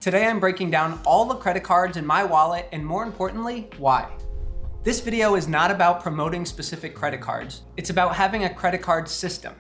Today I'm breaking down all the credit cards in my wallet and more importantly, why. This video is not about promoting specific credit cards, it's about having a credit card system.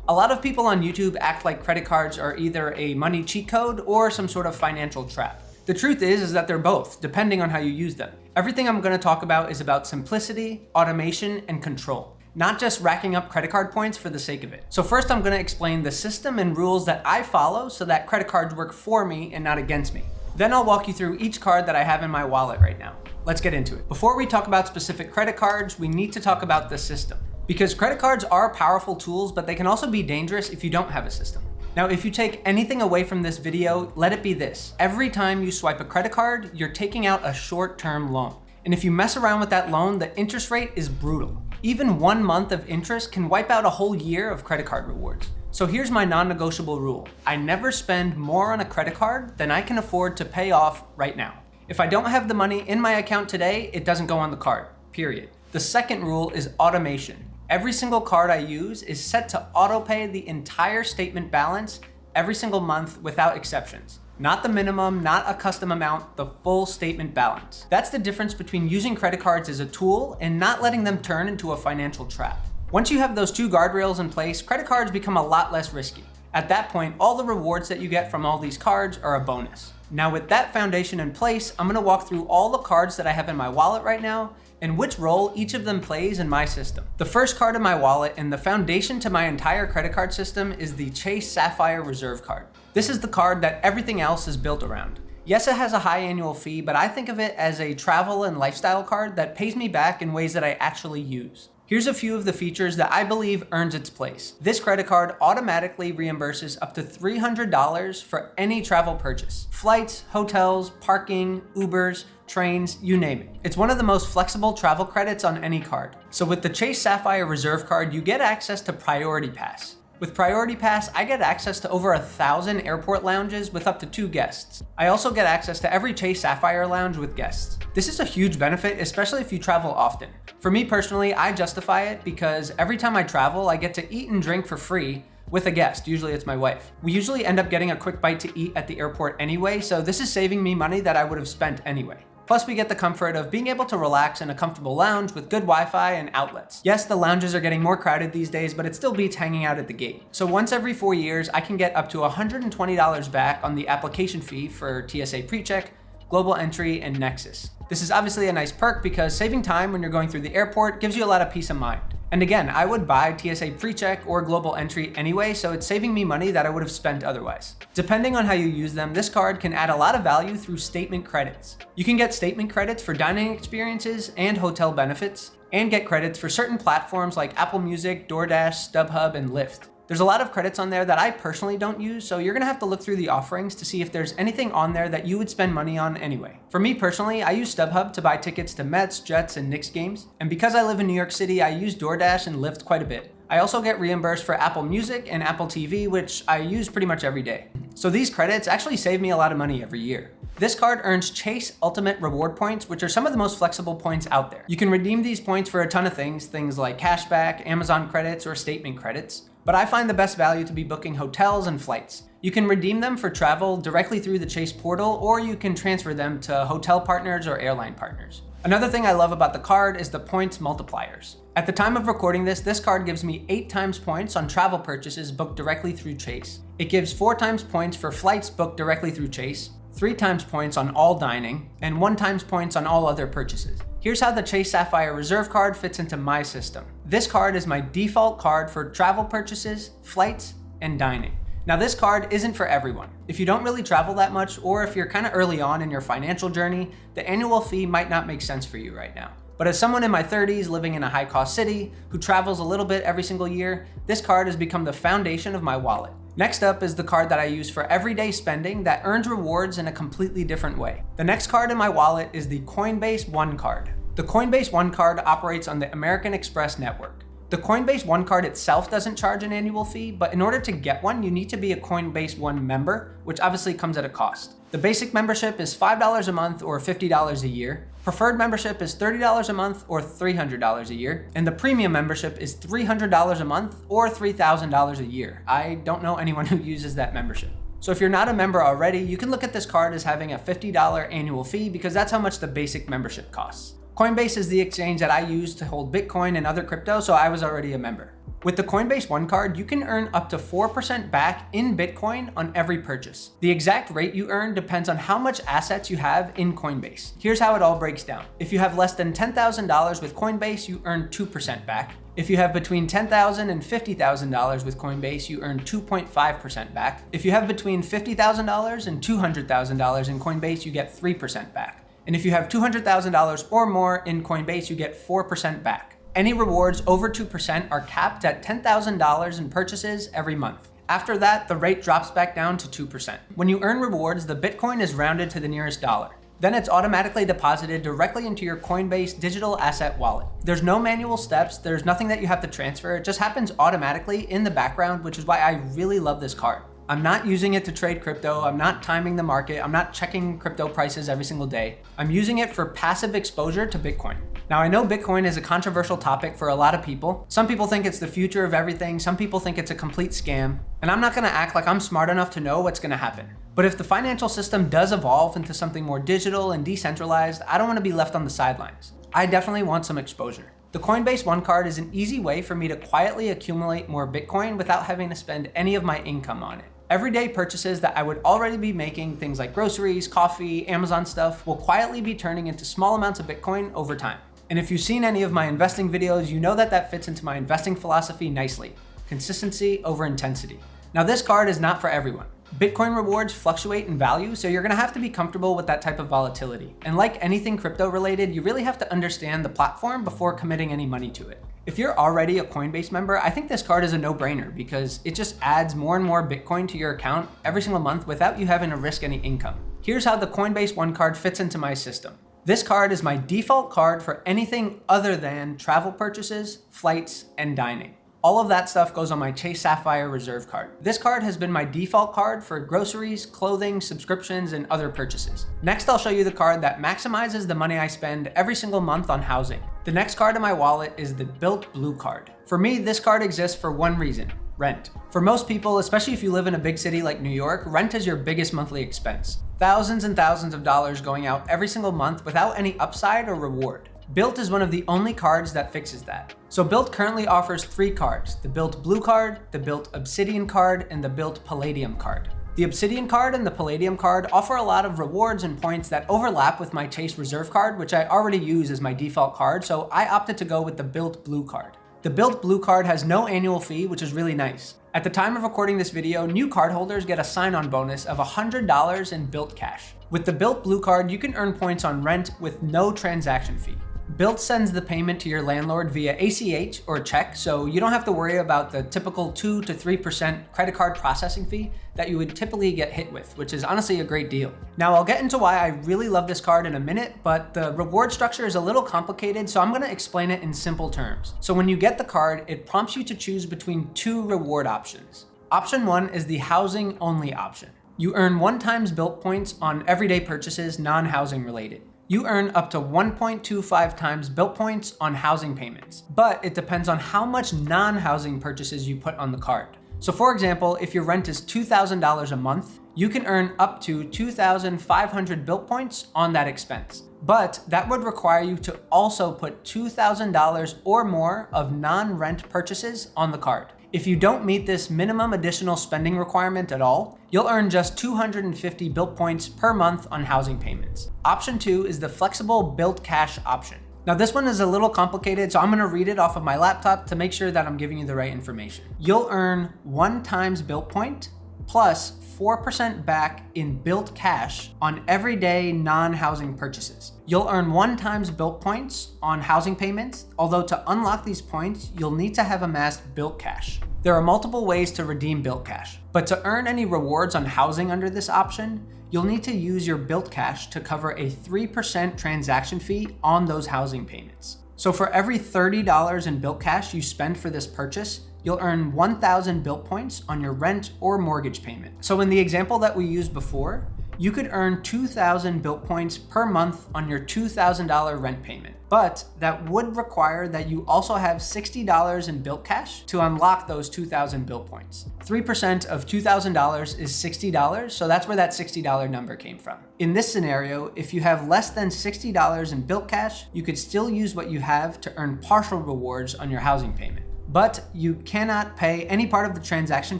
A lot of people on YouTube act like credit cards are either a money cheat code or some sort of financial trap. The truth is that they're both, depending on how you use them. Everything I'm going to talk about is about simplicity, automation, and control. Not just racking up credit card points for the sake of it. So first I'm going to explain the system and rules that I follow so that credit cards work for me and not against me. Then I'll walk you through each card that I have in my wallet right now. Let's get into it. Before we talk about specific credit cards, we need to talk about the system. Because credit cards are powerful tools, but they can also be dangerous if you don't have a system. Now, if you take anything away from this video, let it be this. Every time you swipe a credit card, you're taking out a short-term loan. And if you mess around with that loan, the interest rate is brutal. Even 1 month of interest can wipe out a whole year of credit card rewards. So here's my non-negotiable rule. I never spend more on a credit card than I can afford to pay off right now. If I don't have the money in my account today, it doesn't go on the card, period. The second rule is automation. Every single card I use is set to auto-pay the entire statement balance every single month without exceptions. Not the minimum, not a custom amount, the full statement balance. That's the difference between using credit cards as a tool and not letting them turn into a financial trap. Once you have those two guardrails in place, credit cards become a lot less risky. At that point, all the rewards that you get from all these cards are a bonus. Now with that foundation in place, I'm gonna walk through all the cards that I have in my wallet right now and which role each of them plays in my system. The first card in my wallet and the foundation to my entire credit card system is the Chase Sapphire Reserve card. This is the card that everything else is built around. Yes, it has a high annual fee, but I think of it as a travel and lifestyle card that pays me back in ways that I actually use. Here's a few of the features that I believe earns its place. This credit card automatically reimburses up to $300 for any travel purchase. Flights, hotels, parking, Ubers, trains, you name it. It's one of the most flexible travel credits on any card. So with the Chase Sapphire Reserve card, you get access to Priority Pass. With Priority Pass, I get access to over 1,000 airport lounges with up to 2 guests. I also get access to every Chase Sapphire lounge with guests. This is a huge benefit, especially if you travel often. For me personally, I justify it because every time I travel, I get to eat and drink for free with a guest. Usually it's my wife. We usually end up getting a quick bite to eat at the airport anyway, so this is saving me money that I would have spent anyway. Plus, we get the comfort of being able to relax in a comfortable lounge with good Wi-Fi and outlets. Yes, the lounges are getting more crowded these days, but it still beats hanging out at the gate. So once every 4 years, I can get up to $120 back on the application fee for TSA PreCheck, Global Entry, and Nexus. This is obviously a nice perk because saving time when you're going through the airport gives you a lot of peace of mind. And again, I would buy TSA PreCheck or Global Entry anyway, so it's saving me money that I would have spent otherwise. Depending on how you use them, this card can add a lot of value through statement credits. You can get statement credits for dining experiences and hotel benefits, and get credits for certain platforms like Apple Music, DoorDash, StubHub, and Lyft. There's a lot of credits on there that I personally don't use, so you're gonna have to look through the offerings to see if there's anything on there that you would spend money on anyway. For me personally, I use StubHub to buy tickets to Mets, Jets, and Knicks games. And because I live in New York City, I use DoorDash and Lyft quite a bit. I also get reimbursed for Apple Music and Apple TV, which I use pretty much every day. So these credits actually save me a lot of money every year. This card earns Chase Ultimate Reward Points, which are some of the most flexible points out there. You can redeem these points for a ton of things like cashback, Amazon credits, or statement credits. But I find the best value to be booking hotels and flights. You can redeem them for travel directly through the Chase portal, or you can transfer them to hotel partners or airline partners. Another thing I love about the card is the points multipliers. At the time of recording this card gives me 8 times points on travel purchases booked directly through Chase. It gives 4 times points for flights booked directly through Chase, 3 times points on all dining, and 1 times points on all other purchases. Here's how the Chase Sapphire Reserve card fits into my system. This card is my default card for travel purchases, flights, and dining. Now this card isn't for everyone. If you don't really travel that much, or if you're kind of early on in your financial journey, the annual fee might not make sense for you right now. But as someone in my 30s living in a high-cost city who travels a little bit every single year, this card has become the foundation of my wallet. Next up is the card that I use for everyday spending that earns rewards in a completely different way. The next card in my wallet is the Coinbase One card. The Coinbase One card operates on the American Express network. The Coinbase One card itself doesn't charge an annual fee, but in order to get one, you need to be a Coinbase One member, which obviously comes at a cost. The basic membership is $5 a month or $50 a year. Preferred membership is $30 a month or $300 a year. And the premium membership is $300 a month or $3,000 a year. I don't know anyone who uses that membership. So if you're not a member already, you can look at this card as having a $50 annual fee because that's how much the basic membership costs. Coinbase is the exchange that I use to hold Bitcoin and other crypto, so I was already a member. With the Coinbase One card, you can earn up to 4% back in Bitcoin on every purchase. The exact rate you earn depends on how much assets you have in Coinbase. Here's how it all breaks down. If you have less than $10,000 with Coinbase, you earn 2% back. If you have between $10,000 and $50,000 with Coinbase, you earn 2.5% back. If you have between $50,000 and $200,000 in Coinbase, you get 3% back. And if you have $200,000 or more in Coinbase, you get 4% back. Any rewards over 2% are capped at $10,000 in purchases every month. After that, the rate drops back down to 2%. When you earn rewards, the Bitcoin is rounded to the nearest dollar. Then it's automatically deposited directly into your Coinbase digital asset wallet. There's no manual steps, there's nothing that you have to transfer, it just happens automatically in the background, which is why I really love this card. I'm not using it to trade crypto, I'm not timing the market, I'm not checking crypto prices every single day. I'm using it for passive exposure to Bitcoin. Now I know Bitcoin is a controversial topic for a lot of people. Some people think it's the future of everything, some people think it's a complete scam, and I'm not gonna act like I'm smart enough to know what's gonna happen. But if the financial system does evolve into something more digital and decentralized, I don't wanna be left on the sidelines. I definitely want some exposure. The Coinbase One card is an easy way for me to quietly accumulate more Bitcoin without having to spend any of my income on it. Everyday purchases that I would already be making, things like groceries, coffee, Amazon stuff, will quietly be turning into small amounts of Bitcoin over time. And if you've seen any of my investing videos, you know that that fits into my investing philosophy nicely. Consistency over intensity. Now this card is not for everyone. Bitcoin rewards fluctuate in value, so you're gonna have to be comfortable with that type of volatility. And like anything crypto related, you really have to understand the platform before committing any money to it. If you're already a Coinbase member, I think this card is a no-brainer because it just adds more and more Bitcoin to your account every single month without you having to risk any income. Here's how the Coinbase One card fits into my system. This card is my default card for anything other than travel purchases, flights, and dining. All of that stuff goes on my Chase Sapphire Reserve card. This card has been my default card for groceries, clothing, subscriptions, and other purchases. Next, I'll show you the card that maximizes the money I spend every single month on housing. The next card in my wallet is the Bilt Blue card. For me, this card exists for one reason: rent. For most people, especially if you live in a big city like New York, rent is your biggest monthly expense. Thousands and thousands of dollars going out every single month without any upside or reward. Bilt is one of the only cards that fixes that. So Bilt currently offers 3 cards: the Bilt Blue card, the Bilt Obsidian card, and the Bilt Palladium card. The Obsidian card and the Palladium card offer a lot of rewards and points that overlap with my Chase Reserve card, which I already use as my default card, so I opted to go with the Bilt Blue card. The Bilt Blue card has no annual fee, which is really nice. At the time of recording this video, new cardholders get a sign-on bonus of $100 in Bilt Cash. With the Bilt Blue card, you can earn points on rent with no transaction fee. Bilt sends the payment to your landlord via ACH or check, so you don't have to worry about the typical 2 to 3% credit card processing fee that you would typically get hit with, which is honestly a great deal. Now I'll get into why I really love this card in a minute, but the reward structure is a little complicated, so I'm gonna explain it in simple terms. So when you get the card, it prompts you to choose between 2 reward options. Option 1 is the housing only option. You earn 1 times Bilt points on everyday purchases non-housing related. You earn up to 1.25 times Bilt points on housing payments, but it depends on how much non-housing purchases you put on the card. So for example, if your rent is $2,000 a month, you can earn up to 2,500 Bilt points on that expense. But that would require you to also put $2,000 or more of non-rent purchases on the card. If you don't meet this minimum additional spending requirement at all, you'll earn just 250 Bilt points per month on housing payments. Option 2 is the flexible Bilt Cash option. Now this one is a little complicated, so I'm gonna read it off of my laptop to make sure that I'm giving you the right information. You'll earn 1 times Bilt point plus 4% back in Bilt Cash on everyday non-housing purchases. You'll earn 1 times Bilt points on housing payments, although to unlock these points, you'll need to have amassed Bilt Cash. There are multiple ways to redeem Bilt Cash, but to earn any rewards on housing under this option, you'll need to use your Bilt Cash to cover a 3% transaction fee on those housing payments. So for every $30 in Bilt Cash you spend for this purchase, you'll earn 1,000 Bilt points on your rent or mortgage payment. So in the example that we used before, you could earn 2,000 Bilt points per month on your $2,000 rent payment. But that would require that you also have $60 in Bilt cash to unlock those 2,000 Bilt points. 3% of $2,000 is $60, so that's where that $60 number came from. In this scenario, if you have less than $60 in Bilt cash, you could still use what you have to earn partial rewards on your housing payment. But you cannot pay any part of the transaction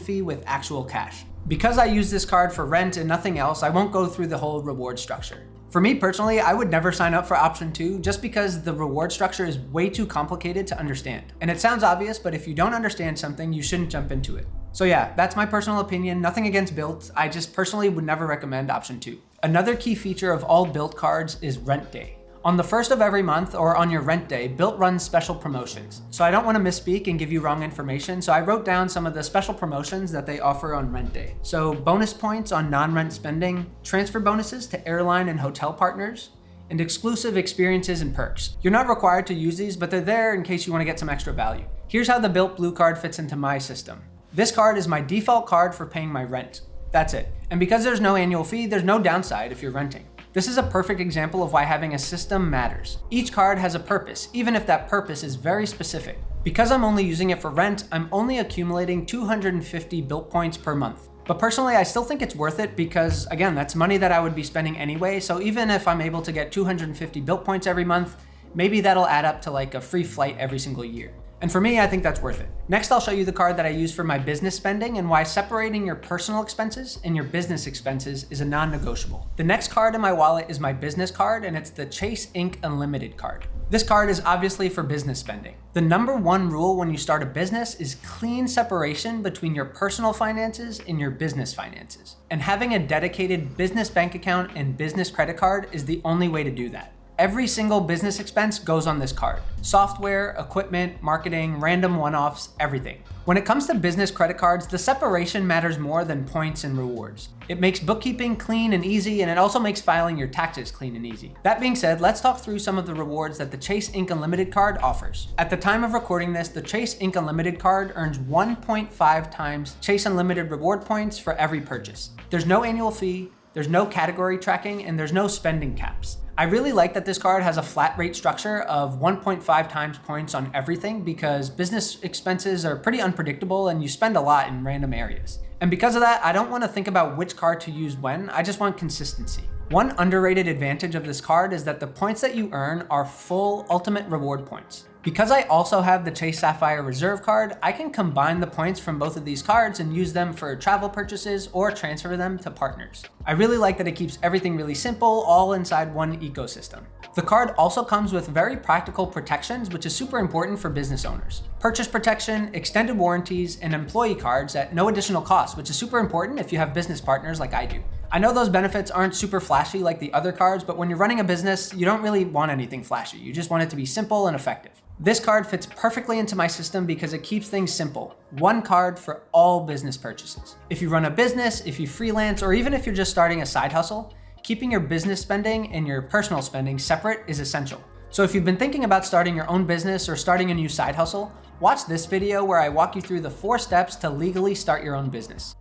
fee with actual cash. Because I use this card for rent and nothing else, I won't go through the whole reward structure. For me personally, I would never sign up for option 2 just because the reward structure is way too complicated to understand. And it sounds obvious, but if you don't understand something, you shouldn't jump into it. So yeah, that's my personal opinion, nothing against Bilt. I just personally would never recommend option 2. Another key feature of all Bilt cards is rent day. On the first of every month or on your rent day, Bilt runs special promotions. So I don't want to misspeak and give you wrong information, so I wrote down some of the special promotions that they offer on rent day. So bonus points on non-rent spending, transfer bonuses to airline and hotel partners, and exclusive experiences and perks. You're not required to use these, but they're there in case you want to get some extra value. Here's how the Bilt Blue card fits into my system. This card is my default card for paying my rent. That's it. And because there's no annual fee, there's no downside if you're renting. This is a perfect example of why having a system matters. Each card has a purpose, even if that purpose is very specific. Because I'm only using it for rent, I'm only accumulating 250 Bilt points per month. But personally, I still think it's worth it because, again, that's money that I would be spending anyway, so even if I'm able to get 250 Bilt points every month, maybe that'll add up to like a free flight every single year. And for me, I think that's worth it. Next, I'll show you the card that I use for my business spending and why separating your personal expenses and your business expenses is a non-negotiable. The next card in my wallet is my business card, and it's the Chase Ink Unlimited card. This card is obviously for business spending. The number one rule when you start a business is clean separation between your personal finances and your business finances. And having a dedicated business bank account and business credit card is the only way to do that. Every single business expense goes on this card. Software, equipment, marketing, random one-offs, everything. When it comes to business credit cards, the separation matters more than points and rewards. It makes bookkeeping clean and easy, and it also makes filing your taxes clean and easy. That being said, let's talk through some of the rewards that the Chase Ink Unlimited card offers. At the time of recording this, the Chase Ink Unlimited card earns 1.5 times Chase Unlimited reward points for every purchase. There's no annual fee, there's no category tracking, and there's no spending caps. I really like that this card has a flat rate structure of 1.5 times points on everything because business expenses are pretty unpredictable and you spend a lot in random areas. And because of that, I don't want to think about which card to use when, I just want consistency. One underrated advantage of this card is that the points that you earn are full ultimate reward points. Because I also have the Chase Sapphire Reserve card, I can combine the points from both of these cards and use them for travel purchases or transfer them to partners. I really like that it keeps everything really simple, all inside one ecosystem. The card also comes with very practical protections, which is super important for business owners. Purchase protection, extended warranties, and employee cards at no additional cost, which is super important if you have business partners like I do. I know those benefits aren't super flashy like the other cards, but when you're running a business, you don't really want anything flashy. You just want it to be simple and effective. This card fits perfectly into my system because it keeps things simple. One card for all business purchases. If you run a business, if you freelance, or even if you're just starting a side hustle, keeping your business spending and your personal spending separate is essential. So if you've been thinking about starting your own business or starting a new side hustle, watch this video where I walk you through the 4 steps to legally start your own business.